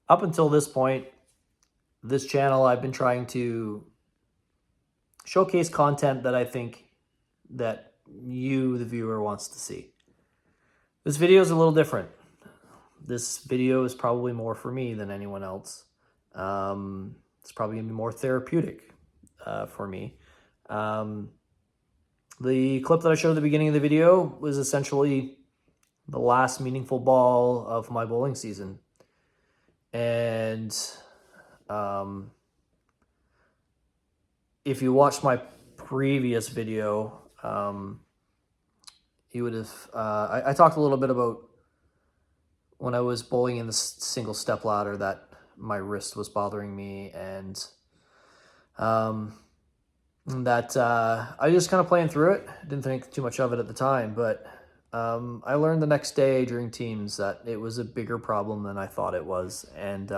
up until this point, this channel, I've been trying to showcase content that I think that you, the viewer, wants to see. This video is a little different. This video is probably more for me than anyone else. It's probably going to be more therapeutic for me. The clip that I showed at the beginning of the video was essentially the last meaningful ball of my bowling season. And if you watched my previous video, you would have, I talked a little bit about when I was bowling in the single step ladder that my wrist was bothering me, and that I just kind of playing through it. Didn't think too much of it at the time, but I learned the next day during teams that it was a bigger problem than I thought it was, and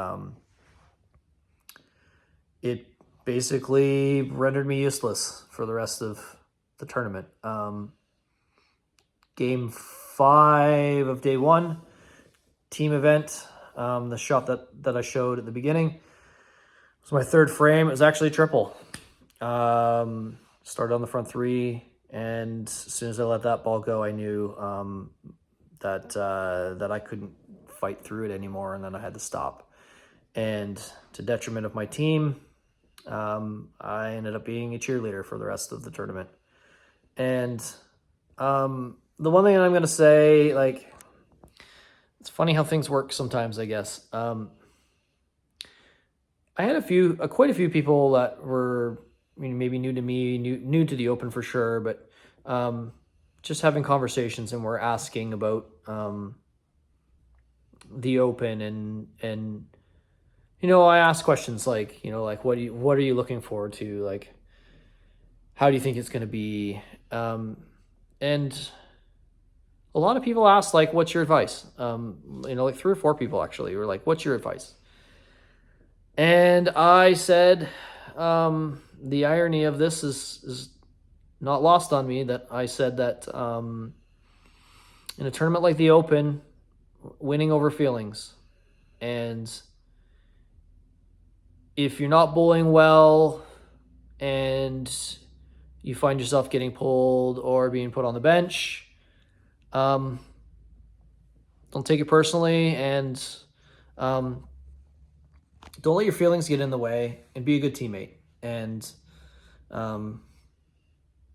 it basically rendered me useless for the rest of the tournament. Game 5 of day 1, team event, the shot that I showed at the beginning was my third frame. It was actually a triple. Started on the front 3, and as soon as I let that ball go, I knew that I couldn't fight through it anymore, and then I had to stop. And to detriment of my team, I ended up being a cheerleader for the rest of the tournament. And the one thing I'm going to say, like, it's funny how things work sometimes, I guess. I had quite a few people that were, maybe new to me, new to the Open for sure, but just having conversations, and we're asking about the Open, and I ask questions like, like what are you looking forward to, like how do you think it's going to be, and a lot of people ask, like, what's your advice? Like 3 or 4 people actually were like, what's your advice? And I said, the irony of this is not lost on me, that I said that in a tournament like the Open, winning over feelings. And if you're not bowling well and you find yourself getting pulled or being put on the bench, don't take it personally, and don't let your feelings get in the way, and be a good teammate. And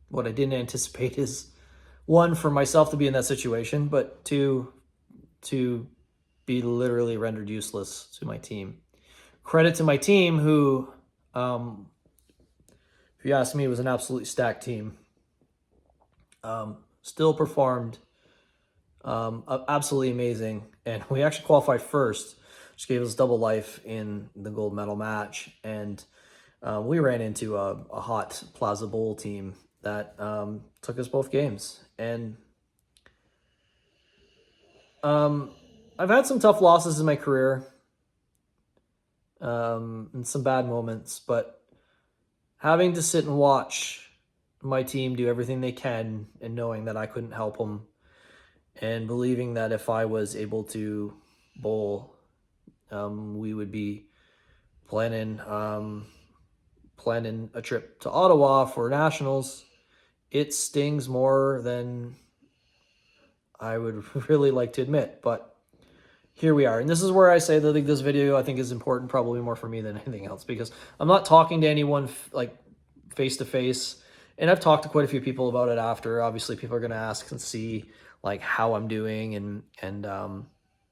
what I didn't anticipate is, 1, for myself to be in that situation, but 2, to be literally rendered useless to my team. Credit to my team, who, if you ask me, was an absolutely stacked team. Still performed absolutely amazing, and we actually qualified first, which gave us double life in the gold medal match. And we ran into a hot Plaza Bowl team that took us both games. And I've had some tough losses in my career, and some bad moments, but having to sit and watch my team do everything they can, and knowing that I couldn't help them, and believing that if I was able to bowl, we would be planning a trip to Ottawa for nationals, it stings more than I would really like to admit. But here we are. And this is where I say that this video, I think, is important, probably more for me than anything else, because I'm not talking to anyone like face to face. And I've talked to quite a few people about it after. Obviously, people are going to ask and see like how I'm doing, and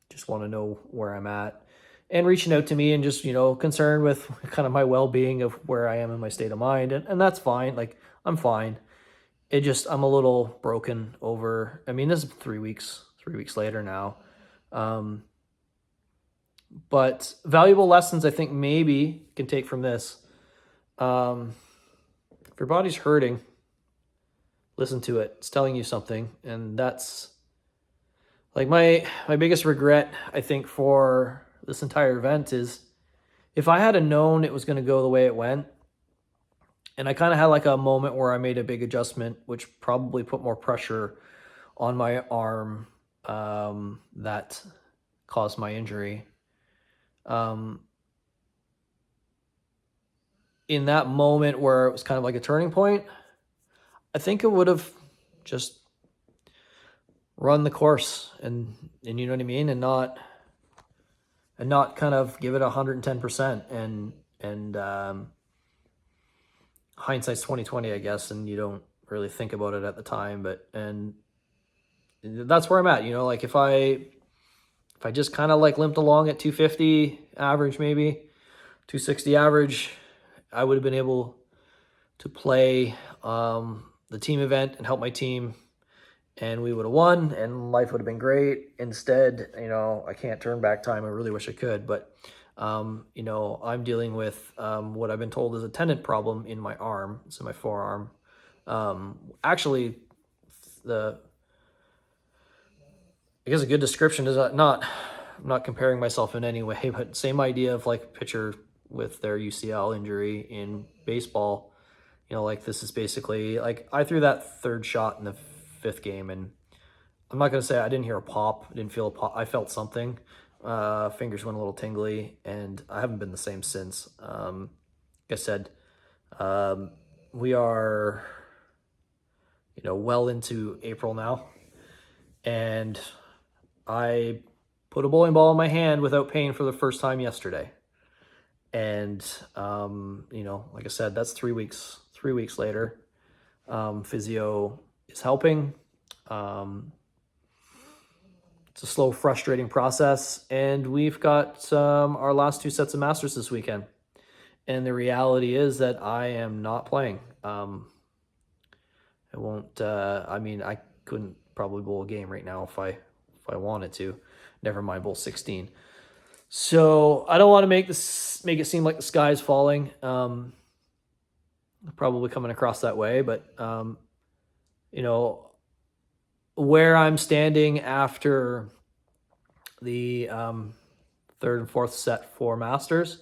just want to know where I'm at, and reaching out to me, and just, concerned with kind of my well-being, of where I am in my state of mind. And that's fine. Like, I'm fine. I'm a little broken over, this is 3 weeks later now. But valuable lessons I think maybe can take from this. If your body's hurting, listen to it. It's telling you something. And that's like my biggest regret, I think, for this entire event is, if I had known it was going to go the way it went, and I kind of had like a moment where I made a big adjustment, which probably put more pressure on my arm, that caused my injury. In that moment where it was kind of like a turning point, I think it would have just run the course and you know what I mean, and not kind of give it 110%. And hindsight's 2020, I guess, and you don't really think about it at the time, but and that's where I'm at. Like if I just kind of like limped along at 250 average, maybe 260 average, I would have been able to play the team event and help my team, and we would have won, and life would have been great. Instead, I can't turn back time. I really wish I could, but I'm dealing with what I've been told is a tendon problem in my arm. It's in my forearm. Actually, I guess a good description is I'm not comparing myself in any way, but same idea of like a pitcher with their UCL injury in baseball. Like this is basically like I threw that third shot in the fifth game, and I'm not going to say I didn't hear a pop. I didn't feel a pop. I felt something. Fingers went a little tingly, and I haven't been the same since. Like I said, we are, well into April now, and I put a bowling ball in my hand without pain for the first time yesterday. And, like I said, that's 3 weeks. 3 weeks later, physio is helping. It's a slow, frustrating process. And we've got our last 2 sets of Masters this weekend. And the reality is that I am not playing. I won't, I couldn't probably bowl a game right now if I wanted to. Never mind bowl 16. So I don't want to make it seem like the sky is falling. Probably coming across that way, but where I'm standing after the third and fourth set for Masters,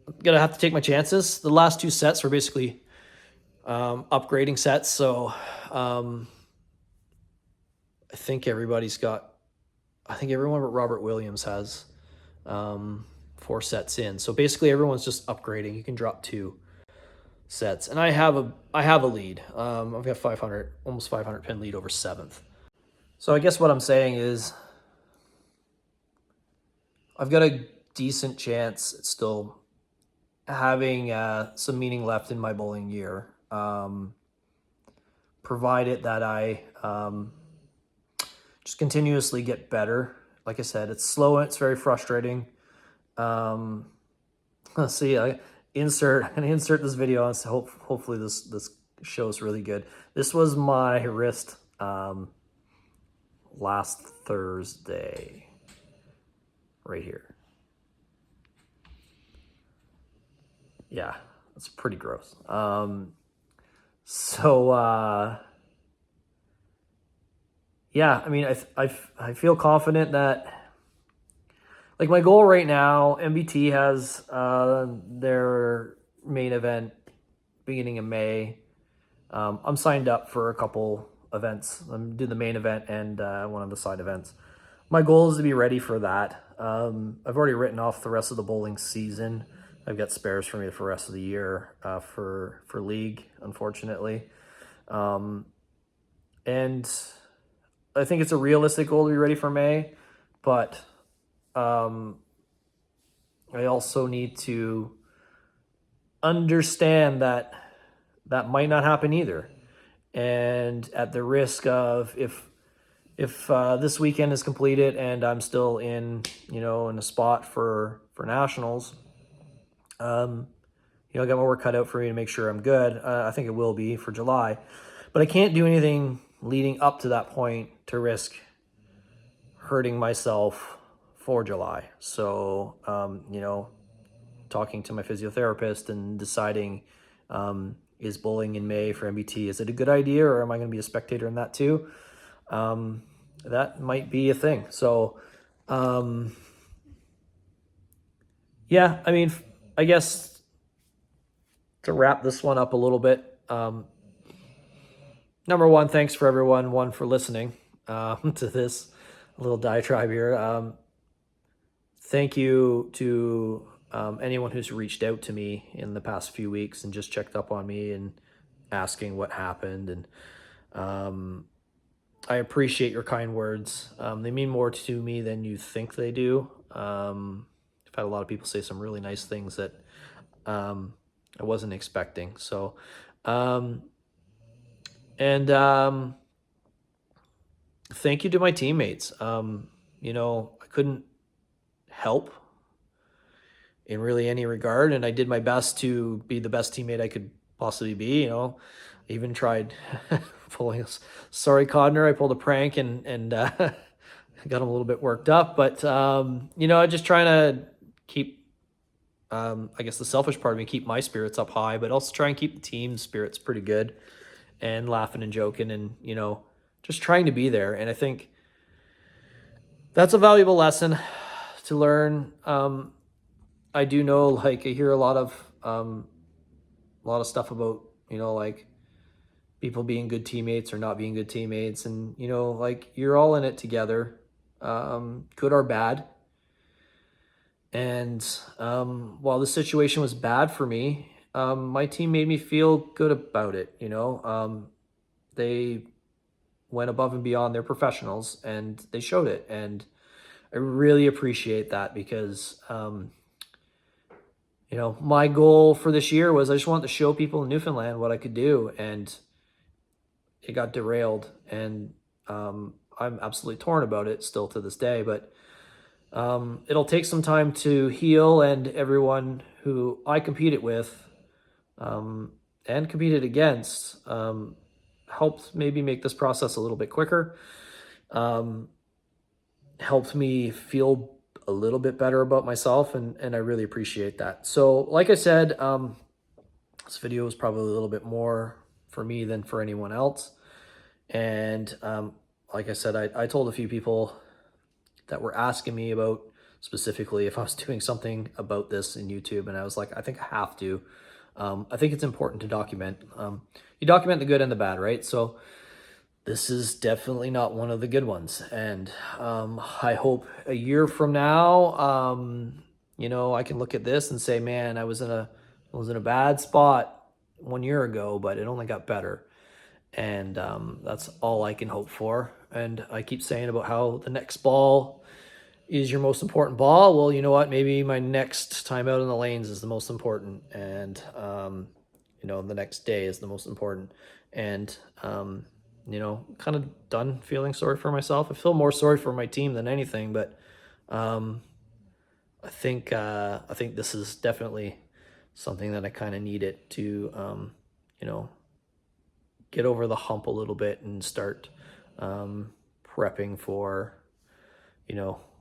I'm gonna have to take my chances. The last 2 sets were basically upgrading sets, so I think everyone but Robert Williams has 4 sets in. So basically everyone's just upgrading. You can drop 2 sets, and I have a lead. I've got almost 500 pin lead over 7th. So I guess what I'm saying is I've got a decent chance at still having some meaning left in my bowling year, provided that I just continuously get better. Like I said, it's slow and it's very frustrating. Let's see. I insert this video. So hopefully this shows really good. This was my wrist last Thursday, right here. Yeah, it's pretty gross. Yeah, I mean, I feel confident that, like, my goal right now, MBT has their main event beginning in May. I'm signed up for a couple events. I'm doing the main event and one of the side events. My goal is to be ready for that. I've already written off the rest of the bowling season. I've got spares for me for the rest of the year for league, unfortunately. And I think it's a realistic goal to be ready for May, but I also need to understand that might not happen either. And at the risk of if this weekend is completed and I'm still in a spot for nationals, I got my work cut out for me to make sure I'm good. I think it will be for July, but I can't do anything leading up to that point to risk hurting myself for July. So, talking to my physiotherapist and deciding, is bowling in May for MBT, is it a good idea, or am I going to be a spectator in that too? That might be a thing. So, yeah, I mean, I guess to wrap this one up a little bit, number one, thanks for everyone for listening to this little diatribe here. thank you to anyone who's reached out to me in the past few weeks and just checked up on me and asking what happened. And I appreciate your kind words. They mean more to me than you think they do. I've had a lot of people say some really nice things that I wasn't expecting. So, and thank you to my teammates. I couldn't help in really any regard, and I did my best to be the best teammate I could possibly be. I even tried pulling a sorry Codner. I pulled a prank and got him a little bit worked up, but I just trying to keep I guess the selfish part of me, keep my spirits up high, but also try and keep the team's spirits pretty good and laughing and joking and just trying to be there. And I think that's a valuable lesson to learn. I do know, like, I hear a lot of stuff about, like people being good teammates or not being good teammates. And, like, you're all in it together, good or bad. And while the situation was bad for me, my team made me feel good about it. They went above and beyond. They're professionals and they showed it. And I really appreciate that because, my goal for this year was I just wanted to show people in Newfoundland what I could do, and it got derailed. And I'm absolutely torn about it still to this day, but it'll take some time to heal, and everyone who I competed with and competed against helped maybe make this process a little bit quicker, helped me feel a little bit better about myself, and I really appreciate that. So like I said, this video was probably a little bit more for me than for anyone else. And like I said, I told a few people that were asking me about specifically if I was doing something about this in YouTube, and I was like, I think I have to. I think it's important to document. You document the good and the bad, right? So this is definitely not one of the good ones. And I hope a year from now, I can look at this and say, man, I was in a bad spot 1 year ago, but it only got better. And that's all I can hope for. And I keep saying about how the next ball is your most important ball. Well, you know what? Maybe my next time out in the lanes is the most important. And, the next day is the most important. And, kind of done feeling sorry for myself. I feel more sorry for my team than anything, but I think this is definitely something that I kind of needed to, get over the hump a little bit and start prepping for,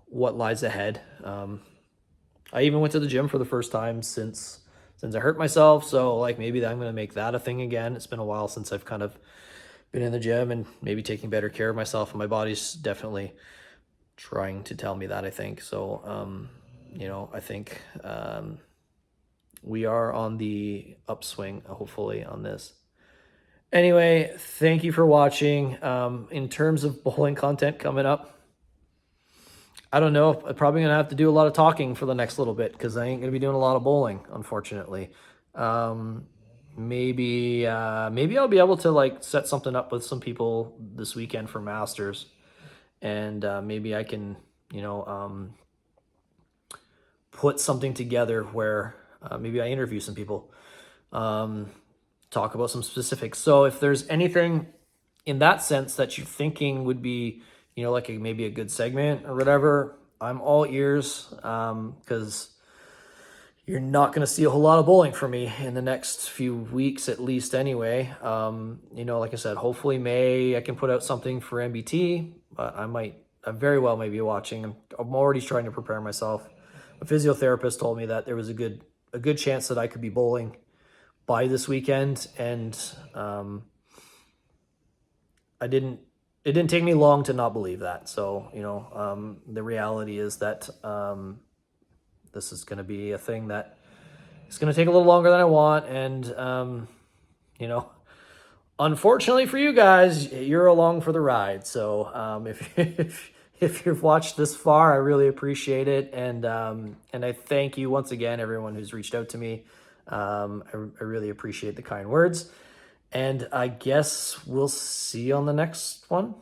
what lies ahead. I even went to the gym for the first time since I hurt myself. So like maybe I'm going to make that a thing again. It's been a while since I've kind of been in the gym and maybe taking better care of myself, and my body's definitely trying to tell me that, I think. So, I think we are on the upswing, hopefully, on this. Anyway, thank you for watching. In terms of bowling content coming up, I don't know. I'm probably going to have to do a lot of talking for the next little bit because I ain't going to be doing a lot of bowling, unfortunately. Maybe I'll be able to like set something up with some people this weekend for Masters, and maybe I can put something together where maybe I interview some people, talk about some specifics. So if there's anything in that sense that you're thinking would be like maybe a good segment or whatever, I'm all ears, because you're not going to see a whole lot of bowling from me in the next few weeks, at least anyway. Like I said, hopefully May I can put out something for MBT, but I very well may be watching. I'm already trying to prepare myself. A physiotherapist told me that there was a good chance that I could be bowling by this weekend, and it didn't take me long to not believe that. So, the reality is that this is going to be a thing that it's going to take a little longer than I want. And, unfortunately for you guys, you're along for the ride. So if if you've watched this far, I really appreciate it. And I thank you once again, everyone who's reached out to me. I really appreciate the kind words. And I guess we'll see you on the next one.